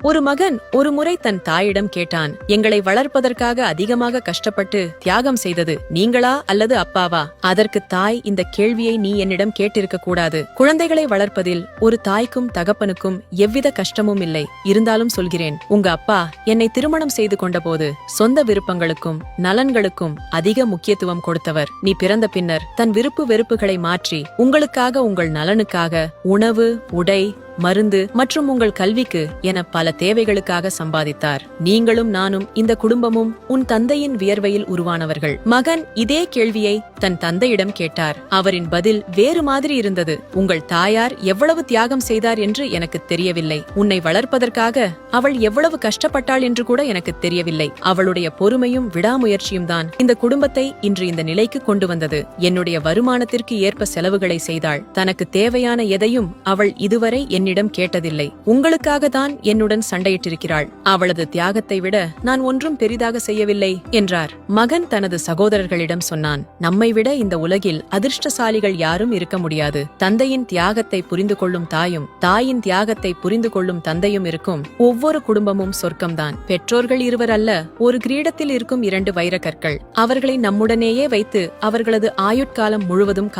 ஒரு மகன் ஒரு முறை தன் தாயிடம் கேட்டான், எங்களை வளர்ப்பதற்காக அதிகமாக கஷ்டப்பட்டு தியாகம் செய்தது நீங்களா அல்லது அப்பாவா? அதற்கு தாய், இந்த கேள்வியை நீ என்னிடம் கேட்டிருக்க கூடாது. குழந்தைகளை வளர்ப்பதில் ஒரு தாய்க்கும் தகப்பனுக்கும் எவ்வித கஷ்டமும் இல்லை. இருந்தாலும் சொல்கிறேன், உங்க அப்பா என்னை திருமணம் செய்து கொண்டபோது சொந்த விருப்பங்களுக்கும் நலன்களுக்கும் அதிக முக்கியத்துவம் கொடுத்தவர். நீ பிறந்த பின்னர் தன் விருப்பு வெறுப்புகளை மாற்றி உங்களுக்காக, உங்கள் நலனுக்காக உணவு, உடை, மருந்து மற்றும் உங்கள் கல்விக்கு என பல தேவைகளுக்காக சம்பாதித்தார். நீங்களும் நானும் இந்த குடும்பமும் உன் தந்தையின் வியர்வையில் உருவானவர்கள். மகன் இதே கேள்வியை தன் தந்தையிடம் கேட்டார். அவரின் பதில் வேறு மாதிரி இருந்தது. உங்கள் தாயார் எவ்வளவு தியாகம் செய்தார் என்று எனக்கு தெரியவில்லை. உன்னை வளர்ப்பதற்காக அவள் எவ்வளவு கஷ்டப்பட்டாள் என்று கூட எனக்கு தெரியவில்லை. அவளுடைய பொறுமையும் விடாமுயற்சியும் தான் இந்த குடும்பத்தை இன்று இந்த நிலைக்கு கொண்டு வந்தது. என்னுடைய வருமானத்திற்கு ஏற்ப செலவுகளை செய்தாள். தனக்கு தேவையான எதையும் அவள் இதுவரை என்னிடம் கேட்டதில்லை. உங்களுக்காக தான் என்னுடன் சண்டையிட்டிருக்கிறாள். அவளது தியாகத்தை விட நான் ஒன்றும் பெரிதாக செய்யவில்லை என்றார். மகன் தனது சகோதரர்களிடம் சொன்னான், நம்மை விட இந்த உலகில் அதிர்ஷ்டசாலிகள் யாரும் இருக்க முடியாது. தந்தையின் தியாகத்தை புரிந்து கொள்ளும் தாயும், தாயின் தியாகத்தை புரிந்து கொள்ளும் தந்தையும் இருக்கும் ஒவ்வொரு குடும்பமும் சொர்க்கம்தான். பெற்றோர்கள் இருவர் அல்ல, ஒரு கிரீடத்தில் இருக்கும் 2 வைரக்கற்கள். அவர்களை நம்முடனேயே வைத்து அவர்களது ஆயுட்காலம் முழுவதும்